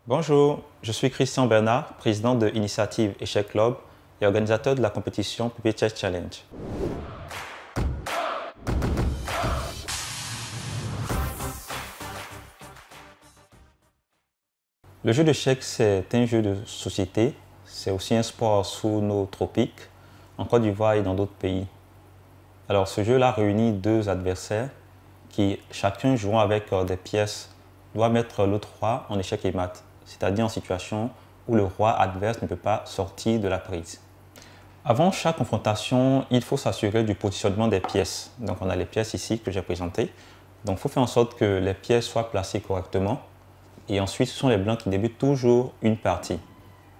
Bonjour, je suis Christian Bernard, président de Initiative Échec Club et organisateur de la compétition Puppet Chess Challenge. Le jeu d'échecs, c'est un jeu de société, c'est aussi un sport sous nos tropiques, en Côte d'Ivoire et dans d'autres pays. Alors ce jeu-là réunit deux adversaires qui, chacun jouant avec des pièces, doit mettre l'autre roi en échec et mat, c'est-à-dire en situation où le roi adverse ne peut pas sortir de la prise. Avant chaque confrontation, il faut s'assurer du positionnement des pièces. Donc on a les pièces ici que j'ai présentées. Donc il faut faire en sorte que les pièces soient placées correctement. Et ensuite, ce sont les blancs qui débutent toujours une partie.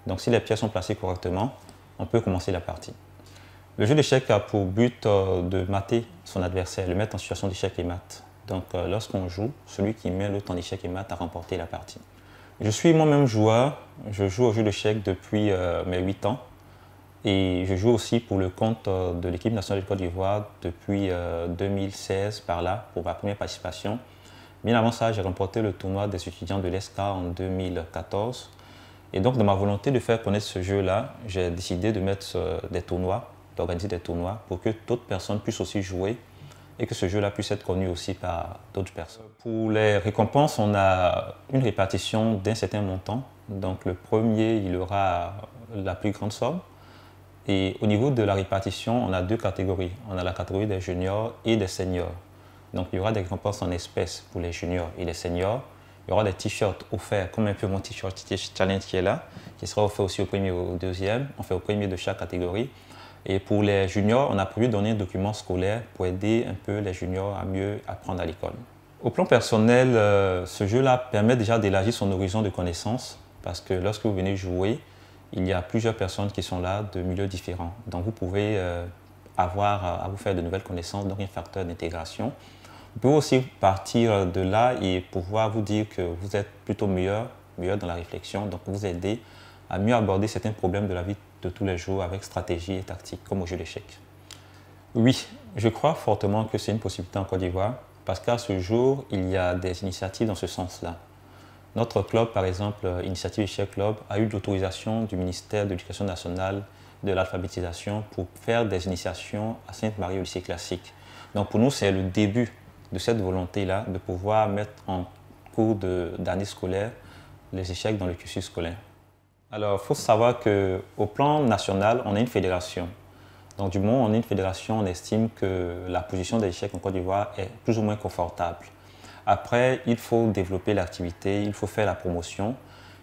Donc si les pièces sont placées correctement, on peut commencer la partie. Le jeu d'échecs a pour but de mater son adversaire, le mettre en situation d'échec et mat. Donc lorsqu'on joue, celui qui met l'autre en échec et mat a remporté la partie. Je suis moi-même joueur, je joue au jeu d'échecs depuis mes 8 ans. Et je joue aussi pour le compte de l'équipe nationale de Côte d'Ivoire depuis 2016 par là, pour ma première participation. Bien avant ça, j'ai remporté le tournoi des étudiants de l'ESCA en 2014. Et donc, de ma volonté de faire connaître ce jeu-là, j'ai décidé de mettre des tournois, d'organiser des tournois pour que d'autres personnes puissent aussi jouer et que ce jeu-là puisse être connu aussi par d'autres personnes. Pour les récompenses, on a une répartition d'un certain montant. Donc, le premier, il aura la plus grande somme. Et au niveau de la répartition, on a deux catégories. On a la catégorie des juniors et des seniors. Donc, il y aura des récompenses en espèces pour les juniors et les seniors. Il y aura des t-shirts offerts, comme un peu mon t-shirt challenge qui est là, qui sera offert aussi au premier et au deuxième. On fait au premier de chaque catégorie. Et pour les juniors, on a prévu de donner un document scolaire pour aider un peu les juniors à mieux apprendre à l'école. Au plan personnel, ce jeu-là permet déjà d'élargir son horizon de connaissances parce que lorsque vous venez jouer, il y a plusieurs personnes qui sont là de milieux différents. Donc vous pouvez avoir à vous faire de nouvelles connaissances, donc un facteur d'intégration. Vous pouvez aussi partir de là et pouvoir vous dire que vous êtes plutôt meilleur dans la réflexion, donc vous aider à mieux aborder certains problèmes de la vie de tous les jours avec stratégie et tactique, comme au jeu d'échecs. Oui, je crois fortement que c'est une possibilité en Côte d'Ivoire, parce qu'à ce jour, il y a des initiatives dans ce sens-là. Notre club, par exemple, Initiative Échec Club, a eu l'autorisation du ministère de l'Éducation nationale de l'alphabétisation pour faire des initiations à Sainte-Marie au lycée classique. Donc pour nous, c'est le début de cette volonté-là de pouvoir mettre en cours d'année scolaire les échecs dans le cursus scolaire. Alors, il faut savoir qu'au plan national, on est une fédération. Donc du moment où on est une fédération, on estime que la position des échecs en Côte d'Ivoire est plus ou moins confortable. Après, il faut développer l'activité, il faut faire la promotion,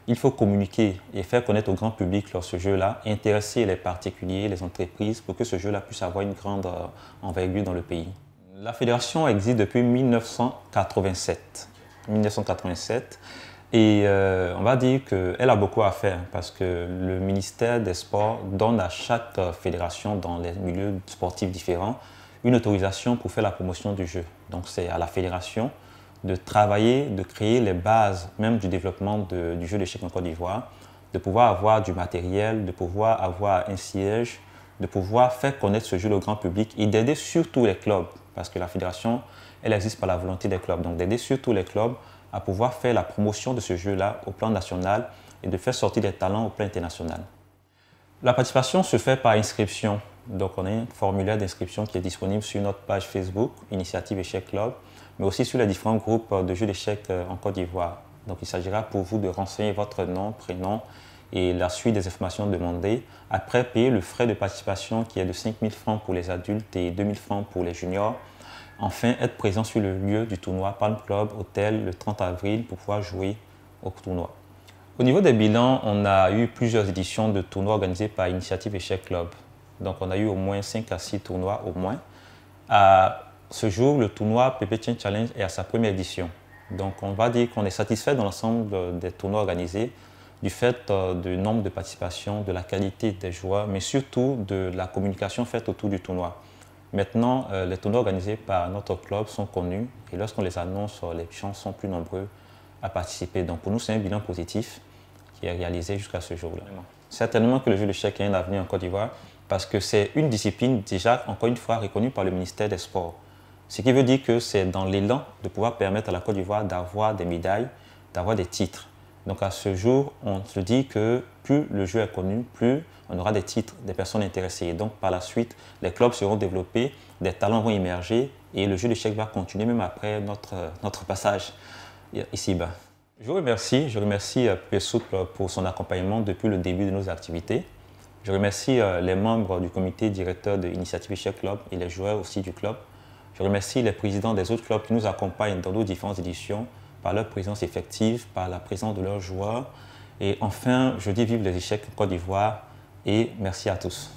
il faut communiquer et faire connaître au grand public ce jeu-là, intéresser les particuliers, les entreprises pour que ce jeu-là puisse avoir une grande envergure dans le pays. La fédération existe depuis 1987. Et on va dire qu'elle a beaucoup à faire parce que le ministère des Sports donne à chaque fédération dans les milieux sportifs différents une autorisation pour faire la promotion du jeu. Donc c'est à la fédération de travailler, de créer les bases même du développement du jeu d'échecs en Côte d'Ivoire, de pouvoir avoir du matériel, de pouvoir avoir un siège, de pouvoir faire connaître ce jeu au grand public et d'aider surtout les clubs, parce que la fédération, elle existe par la volonté des clubs, donc d'aider surtout les clubs à pouvoir faire la promotion de ce jeu-là au plan national et de faire sortir des talents au plan international. La participation se fait par inscription, donc on a un formulaire d'inscription qui est disponible sur notre page Facebook, Initiative Échec Club, mais aussi sur les différents groupes de jeux d'échecs en Côte d'Ivoire. Donc il s'agira pour vous de renseigner votre nom, prénom et la suite des informations demandées. Après, payer le frais de participation qui est de 5 000 francs pour les adultes et 2 000 francs pour les juniors. Enfin, être présent sur le lieu du tournoi Palm Club Hotel le 30 avril pour pouvoir jouer au tournoi. Au niveau des bilans, on a eu plusieurs éditions de tournois organisés par Initiative Échec Club. Donc on a eu au moins 5 à 6 tournois au moins. À ce jour, le tournoi Puppet Chess Challenge est à sa première édition. Donc on va dire qu'on est satisfait dans l'ensemble des tournois organisés du fait du nombre de participations, de la qualité des joueurs, mais surtout de la communication faite autour du tournoi. Maintenant, les tournois organisés par notre club sont connus et lorsqu'on les annonce, les gens sont plus nombreux à participer. Donc pour nous, c'est un bilan positif qui est réalisé jusqu'à ce jour-là. Certainement que le jeu d'échecs a un avenir en Côte d'Ivoire parce que c'est une discipline déjà, encore une fois, reconnue par le ministère des Sports. Ce qui veut dire que c'est dans l'élan de pouvoir permettre à la Côte d'Ivoire d'avoir des médailles, d'avoir des titres. Donc à ce jour, on se dit que plus le jeu est connu, plus on aura des titres, des personnes intéressées. Et donc par la suite, les clubs seront développés, des talents vont émerger et le jeu d'échecs va continuer même après notre passage ici-bas. Je remercie PSoup pour son accompagnement depuis le début de nos activités. Je remercie les membres du comité directeur de Initiative Échecs Club et les joueurs aussi du club. Je remercie les présidents des autres clubs qui nous accompagnent dans nos différentes éditions par leur présence effective, par la présence de leurs joueurs. Et enfin, je dis vive les échecs en Côte d'Ivoire et merci à tous.